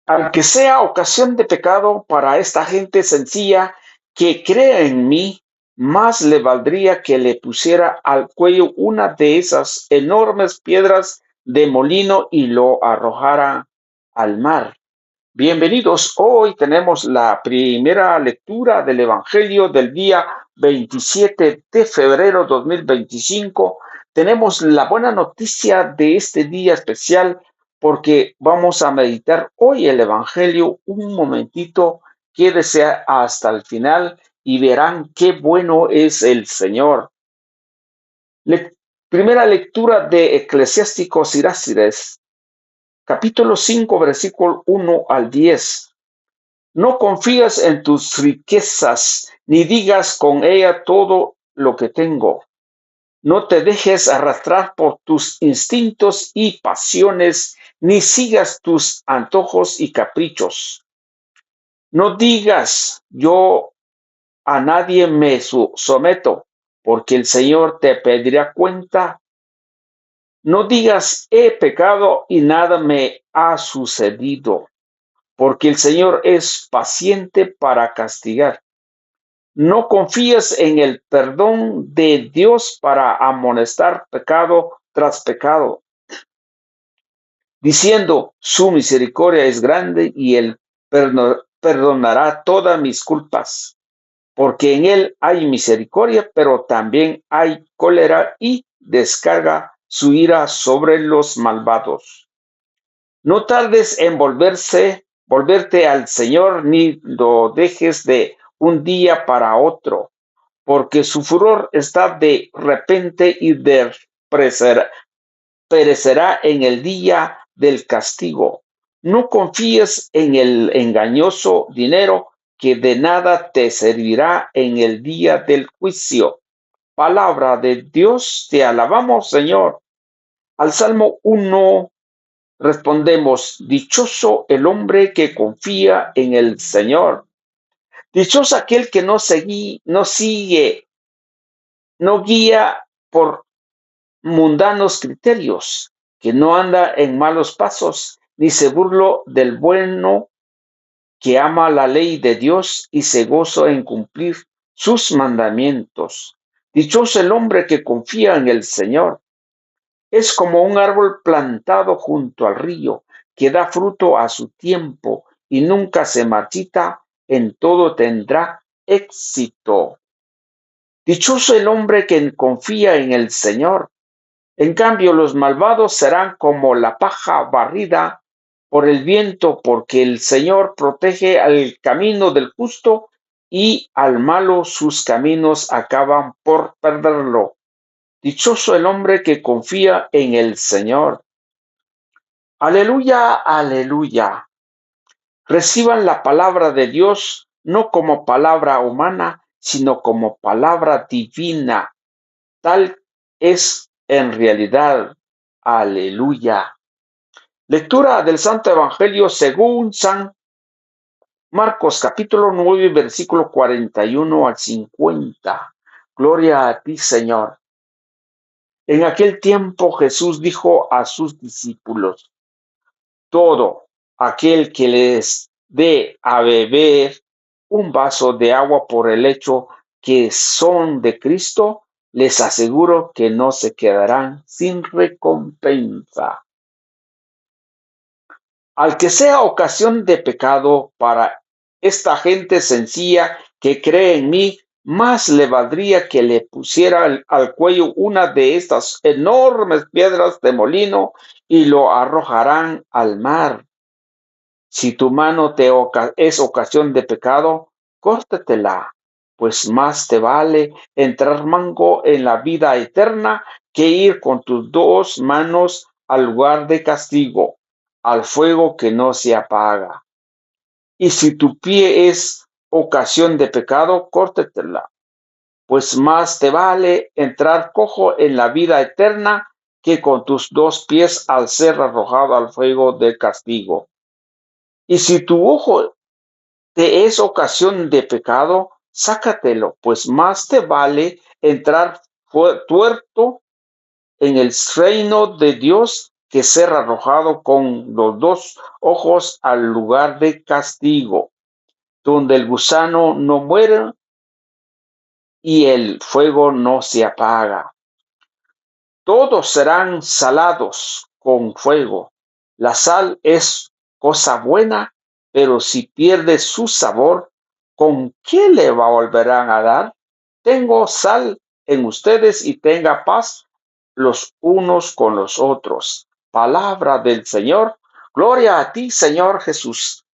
Aunque sea ocasión de pecado para esta gente sencilla que cree en mí, más le valdría que le pusiera al cuello una de esas enormes piedras de molino y lo arrojara al mar. Bienvenidos. Hoy tenemos la primera lectura del Evangelio del día 27 de febrero 2025. Tenemos la buena noticia de este día especial porque vamos a meditar hoy el Evangelio un momentito. Quédese hasta el final y verán qué bueno es el Señor. Primera lectura de Eclesiástico Sirásires, capítulo 5, versículo 1 al 10. No confíes en tus riquezas, ni digas con ella todo lo que tengo. No te dejes arrastrar por tus instintos y pasiones, ni sigas tus antojos y caprichos. No digas, yo a nadie me someto, porque el Señor te pedirá cuenta. No digas, he pecado y nada me ha sucedido, porque el Señor es paciente para castigar. No confíes en el perdón de Dios para amonestar pecado tras pecado, diciendo, su misericordia es grande y Él perdonará todas mis culpas, porque en Él hay misericordia, pero también hay cólera y descarga su ira sobre los malvados. No tardes en volverte al Señor, ni lo dejes de un día para otro, porque su furor está de repente y perecerá en el día del castigo. No confíes en el engañoso dinero, que de nada te servirá en el día del juicio. Palabra de Dios, te alabamos, Señor. Al Salmo 1 respondemos, dichoso el hombre que confía en el Señor. Dichoso aquel que no guía por mundanos criterios, que no anda en malos pasos, ni se burla del bueno, que ama la ley de Dios y se goza en cumplir sus mandamientos. Dichoso el hombre que confía en el Señor. Es como un árbol plantado junto al río, que da fruto a su tiempo y nunca se marchita, en todo tendrá éxito. Dichoso el hombre que confía en el Señor. En cambio, los malvados serán como la paja barrida por el viento, porque el Señor protege al camino del justo y al malo sus caminos acaban por perderlo. Dichoso el hombre que confía en el Señor. Aleluya, aleluya. Reciban la palabra de Dios no como palabra humana, sino como palabra divina. Tal es en realidad. Aleluya. Lectura del Santo Evangelio según San Marcos, capítulo 9, versículo 41 al 50. Gloria a ti, Señor. En aquel tiempo Jesús dijo a sus discípulos, todo aquel que les dé a beber un vaso de agua por el hecho que son de Cristo, les aseguro que no se quedarán sin recompensa. Al que sea ocasión de pecado para esta gente sencilla que cree en mí, más le valdría que le pusiera al cuello una de estas enormes piedras de molino y lo arrojarán al mar. Si tu mano es ocasión de pecado, córtatela, pues más te vale entrar manco en la vida eterna que ir con tus dos manos al lugar de castigo, al fuego que no se apaga. Y si tu pie es ocasión de pecado, córtatela, pues más te vale entrar cojo en la vida eterna que con tus dos pies al ser arrojado al fuego del castigo. Y si tu ojo te es ocasión de pecado, sácatelo, pues más te vale entrar tuerto en el reino de Dios que ser arrojado con los dos ojos al lugar de castigo, donde el gusano no muere y el fuego no se apaga. Todos serán salados con fuego. La sal es cosa buena, pero si pierde su sabor, ¿con qué le volverán a dar? Tengo sal en ustedes y tenga paz los unos con los otros. Palabra del Señor. Gloria a ti, Señor Jesús.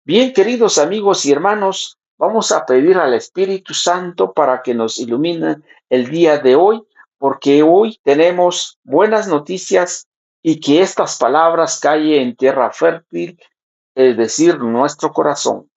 Bien, queridos amigos y hermanos, vamos a pedir al Espíritu Santo para que nos ilumine el día de hoy, porque hoy tenemos buenas noticias y que estas palabras caen en tierra fértil, es decir, nuestro corazón.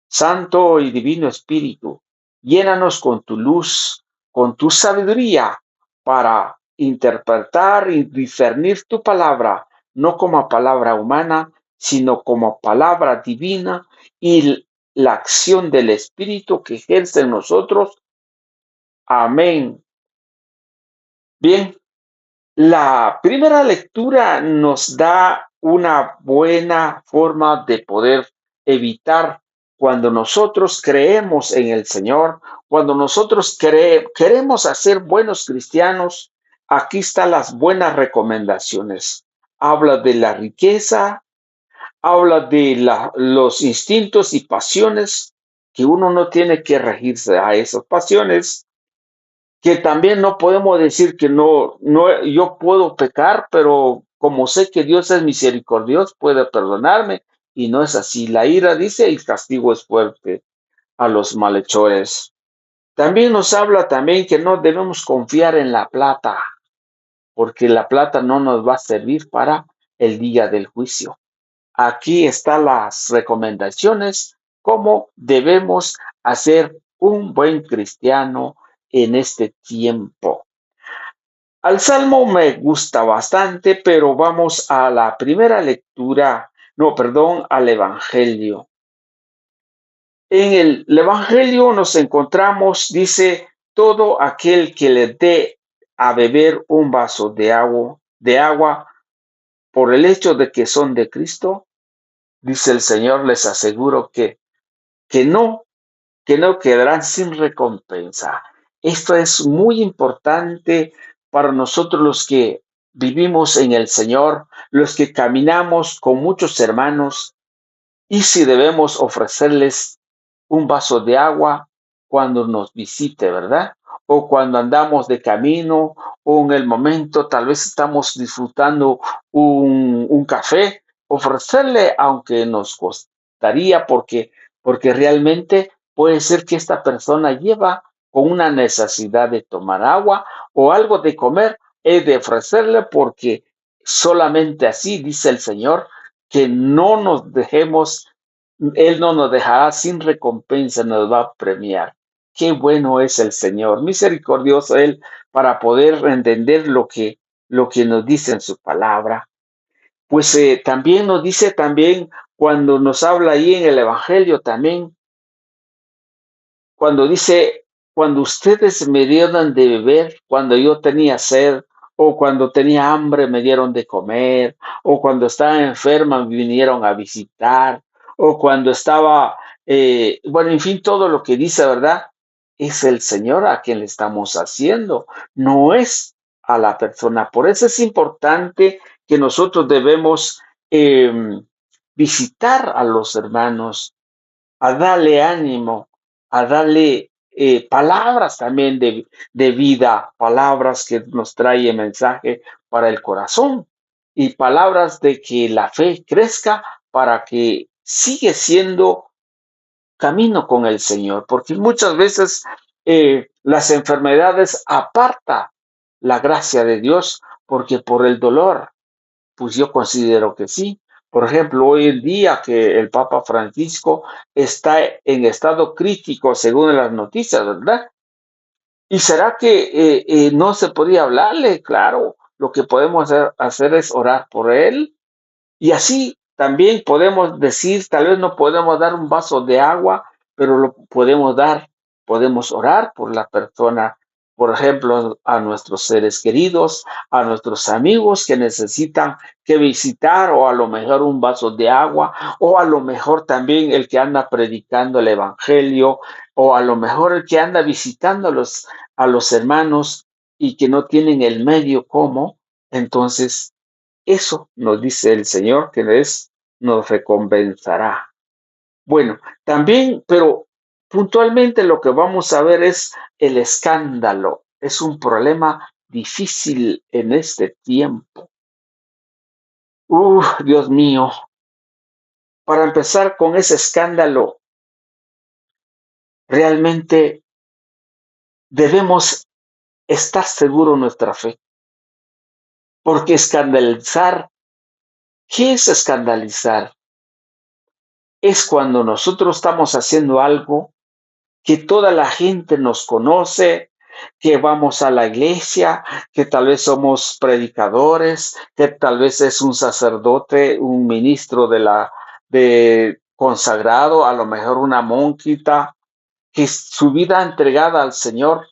Santo y divino Espíritu, llénanos con tu luz, con tu sabiduría para interpretar y discernir tu palabra, no como palabra humana, sino como palabra divina y la acción del Espíritu que ejerce en nosotros. Amén. Bien, la primera lectura nos da una buena forma de poder evitar cuando nosotros creemos en el Señor, cuando nosotros queremos hacer buenos cristianos. Aquí están las buenas recomendaciones. Habla de la riqueza, habla de los instintos y pasiones, que uno no tiene que regirse a esas pasiones, que también no podemos decir que no, yo puedo pecar, pero como sé que Dios es misericordioso, puede perdonarme, y no es así. La ira dice, el castigo es fuerte a los malhechores. También nos habla también que no debemos confiar en la plata, porque la plata no nos va a servir para el día del juicio. Aquí están las recomendaciones, cómo debemos hacer un buen cristiano en este tiempo. Al Salmo me gusta bastante, pero vamos a la primera lectura, no, perdón, al Evangelio. En el Evangelio nos encontramos, dice, todo aquel que le dé a beber un vaso de agua por el hecho de que son de Cristo, dice el Señor, les aseguro que no que no quedarán sin recompensa. Esto es muy importante para nosotros los que vivimos en el Señor, los que caminamos con muchos hermanos, y si debemos ofrecerles un vaso de agua cuando nos visite, ¿verdad? O cuando andamos de camino, o en el momento tal vez estamos disfrutando un café, ofrecerle aunque nos costaría, porque realmente puede ser que esta persona lleva con una necesidad de tomar agua o algo de comer, he de ofrecerle porque solamente así, dice el Señor, que no nos dejemos, Él no nos dejará sin recompensa, nos va a premiar. Qué bueno es el Señor, misericordioso Él para poder entender lo que nos dice en su palabra. Pues también nos dice también cuando nos habla ahí en el Evangelio también, cuando dice, cuando ustedes me dieron de beber, cuando yo tenía sed, o cuando tenía hambre me dieron de comer, o cuando estaba enferma me vinieron a visitar, o cuando estaba, bueno, en fin, todo lo que dice, ¿verdad? Es el Señor a quien le estamos haciendo, no es a la persona. Por eso es importante que nosotros debemos visitar a los hermanos, a darle ánimo, a darle palabras también de vida, palabras que nos trae mensaje para el corazón y palabras de que la fe crezca para que sigue siendo camino con el Señor, porque muchas veces las enfermedades aparta la gracia de Dios, porque por el dolor pues yo considero que sí. Por ejemplo, hoy en día que el Papa Francisco está en estado crítico según las noticias, ¿verdad? ¿Y será que no se podía hablarle? Claro, lo que podemos hacer es orar por él y así también podemos decir, tal vez no podemos dar un vaso de agua, pero lo podemos dar, podemos orar por la persona por ejemplo, a nuestros seres queridos, a nuestros amigos que necesitan que visitar, o a lo mejor un vaso de agua, o a lo mejor también el que anda predicando el evangelio, o a lo mejor el que anda visitando a los hermanos y que no tienen el medio cómo. Entonces, eso nos dice el Señor que nos recompensará. Bueno, también, pero puntualmente lo que vamos a ver es el escándalo. Es un problema difícil en este tiempo. Dios mío. Para empezar con ese escándalo, realmente debemos estar seguros de nuestra fe. Porque escandalizar, ¿qué es escandalizar? Es cuando nosotros estamos haciendo algo que toda la gente nos conoce, que vamos a la iglesia, que tal vez somos predicadores, que tal vez es un sacerdote, un ministro de consagrado, a lo mejor una monjita, que su vida entregada al Señor,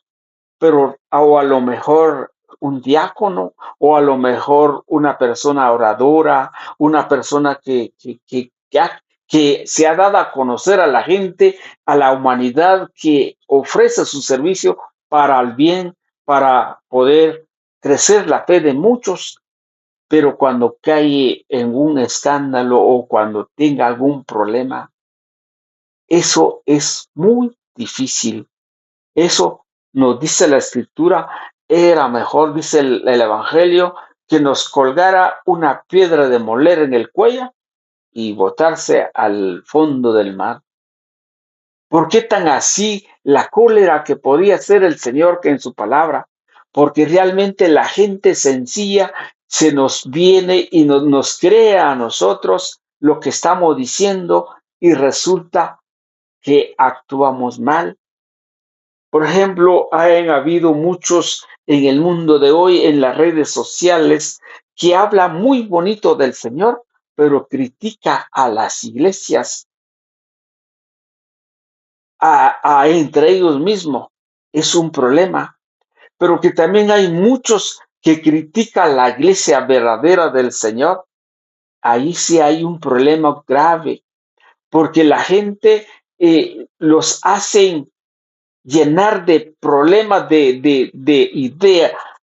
pero o a lo mejor un diácono, o a lo mejor una persona oradora, una persona que se ha dado a conocer a la gente, a la humanidad, que ofrece su servicio para el bien, para poder crecer la fe de muchos, pero cuando cae en un escándalo o cuando tenga algún problema, eso es muy difícil. Eso nos dice la escritura, era mejor, dice el Evangelio, que nos colgara una piedra de moler en el cuello y botarse al fondo del mar. ¿Por qué tan así la cólera que podía ser el Señor que en su palabra? Porque realmente la gente sencilla se nos viene y nos crea a nosotros lo que estamos diciendo y resulta que actuamos mal. Por ejemplo, han habido muchos en el mundo de hoy, en las redes sociales, que hablan muy bonito del Señor, pero critica a las iglesias, entre ellos mismos. Es un problema, pero que también hay muchos que critican la iglesia verdadera del Señor. Ahí sí hay un problema grave, porque la gente los hacen llenar de problemas, de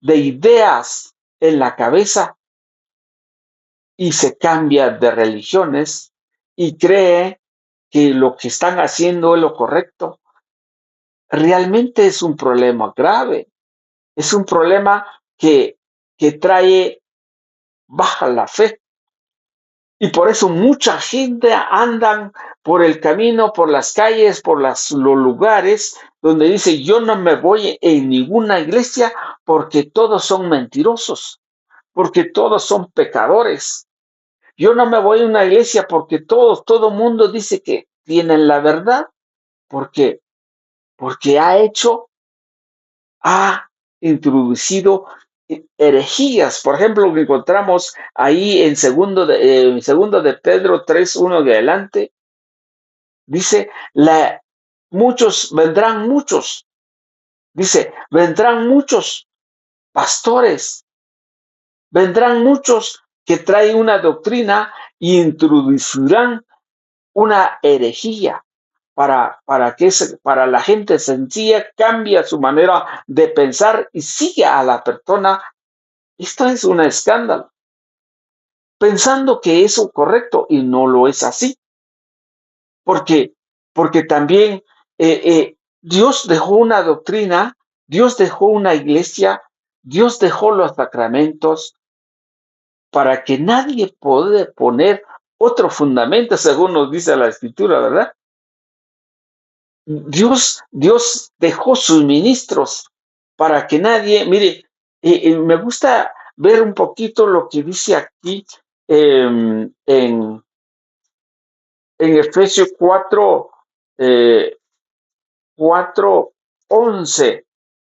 ideas en la cabeza, y se cambia de religiones y cree que lo que están haciendo es lo correcto. Realmente es un problema grave, es un problema que trae baja la fe. Y por eso mucha gente andan por el camino, por las calles, por los lugares donde dice, yo no me voy en ninguna iglesia porque todos son mentirosos, porque todos son pecadores. Yo no me voy a una iglesia porque todo mundo dice que tienen la verdad, porque, porque ha introducido herejías. Por ejemplo, lo que encontramos ahí en segundo de Pedro 3:1 de adelante, dice, muchos, dice, vendrán muchos pastores, vendrán muchos que traen una doctrina y introducirán una herejía para la gente sencilla cambia su manera de pensar y sigue a la persona. Esto es un escándalo, pensando que es correcto y no lo es así, porque, porque también Dios dejó una doctrina, Dios dejó una iglesia, Dios dejó los sacramentos para que nadie pueda poner otro fundamento, según nos dice la escritura, ¿verdad? Dios dejó sus ministros para que nadie, mire, me gusta ver un poquito lo que dice aquí en Efesios 4:11.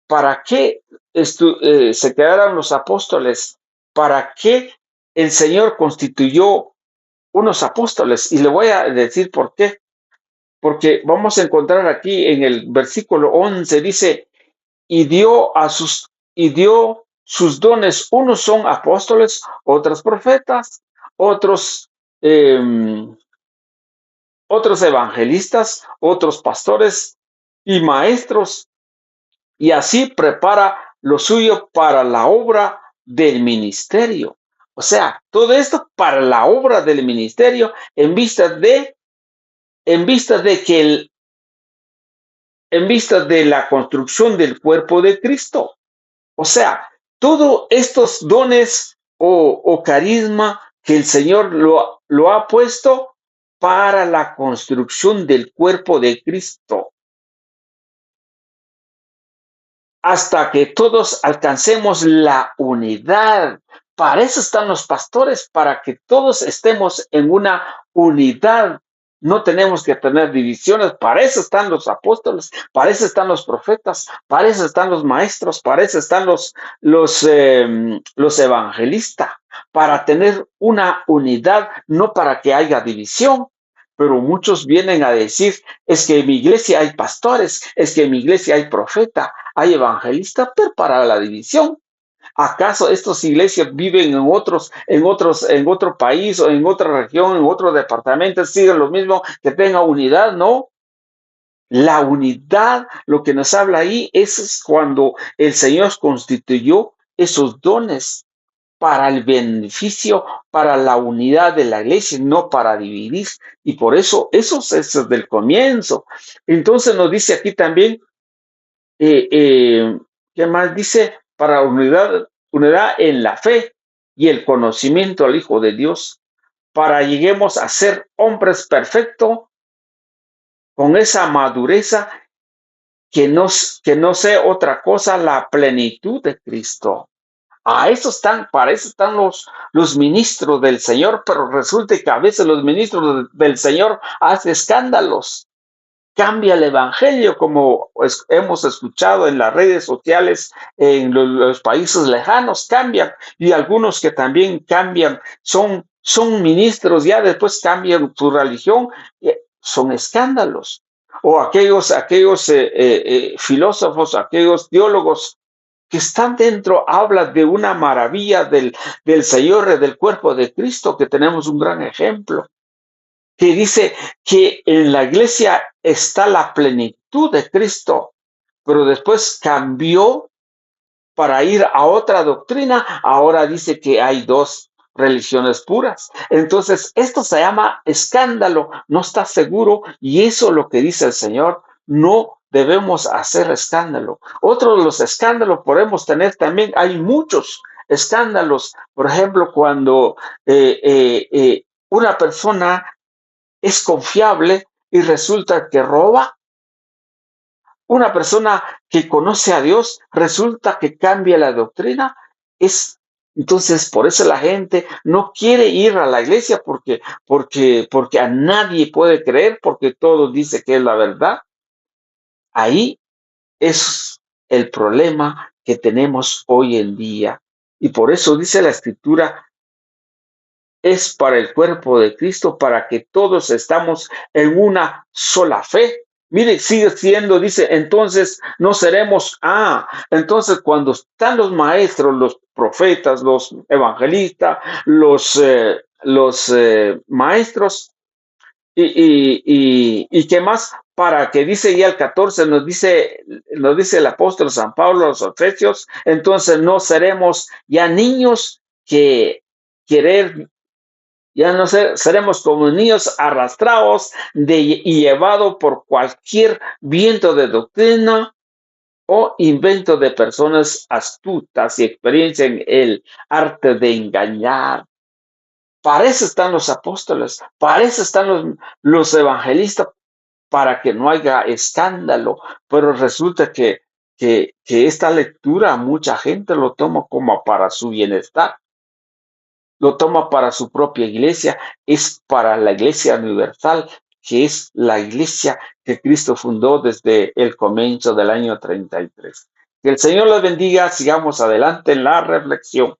¿Para qué se quedaron los apóstoles? ¿Para qué el Señor constituyó unos apóstoles? Y le voy a decir por qué. Porque vamos a encontrar aquí en el versículo 11, dice, y dio sus dones. Unos son apóstoles, otros profetas, otros, em, otros evangelistas, otros pastores y maestros, y así prepara lo suyo para la obra del ministerio. O sea, todo esto para la obra del ministerio en vista de la construcción del cuerpo de Cristo. O sea, todos estos dones o carisma que el Señor lo ha puesto para la construcción del cuerpo de Cristo, hasta que todos alcancemos la unidad. Para eso están los pastores, para que todos estemos en una unidad. No tenemos que tener divisiones. Para eso están los apóstoles, para eso están los profetas, para eso están los maestros, para eso están los evangelistas, para tener una unidad, no para que haya división. Pero muchos vienen a decir, es que en mi iglesia hay pastores, es que en mi iglesia hay profeta, hay evangelistas, pero para la división. ¿Acaso estas iglesias viven en otro país o en otra región, en otro departamento, siguen lo mismo, que tenga unidad? No. La unidad, lo que nos habla ahí, es cuando el Señor constituyó esos dones para el beneficio, para la unidad de la iglesia, no para dividir. Y por eso es desde el comienzo. Entonces nos dice aquí también, eh, eh, ¿qué más dice? Para unidad en la fe y el conocimiento al Hijo de Dios, para lleguemos a ser hombres perfectos con esa madurez que no sea otra cosa la plenitud de Cristo. Para eso están los ministros del Señor, pero resulta que a veces los ministros del Señor hacen escándalos. Cambia el evangelio, como hemos escuchado en las redes sociales, en los países lejanos, cambian. Y algunos que también cambian, son ministros, ya después cambian su religión, son escándalos. O aquellos filósofos, aquellos teólogos que están dentro, habla de una maravilla del Señor, del cuerpo de Cristo, que tenemos un gran ejemplo, que dice que en la iglesia está la plenitud de Cristo, pero después cambió para ir a otra doctrina. Ahora dice que hay dos religiones puras. Entonces, esto se llama escándalo, no está seguro, y eso es lo que dice el Señor. No debemos hacer escándalo. Otro de los escándalos podemos tener también, hay muchos escándalos. Por ejemplo, cuando una persona es confiable y resulta que roba. Una persona que conoce a Dios, resulta que cambia la doctrina. Entonces, por eso la gente no quiere ir a la iglesia, porque a nadie puede creer, porque todo dice que es la verdad. Ahí es el problema que tenemos hoy en día. Y por eso dice la Escritura, es para el cuerpo de Cristo, para que todos estamos en una sola fe. Mire, sigue siendo, dice, entonces no seremos, entonces cuando están los maestros, los profetas, los evangelistas, los maestros, y qué más, para que dice ya el 14, nos dice el apóstol San Pablo a los Efesios, entonces no seremos ya niños que querer. Ya no seremos como niños arrastrados y llevados por cualquier viento de doctrina o invento de personas astutas y experiencia en el arte de engañar. Para eso están los apóstoles, para eso están los evangelistas, para que no haya escándalo. Pero resulta que esta lectura mucha gente lo toma como para su bienestar. Lo toma para su propia iglesia, es para la iglesia universal, que es la iglesia que Cristo fundó desde el comienzo del año 33. Que el Señor los bendiga, sigamos adelante en la reflexión.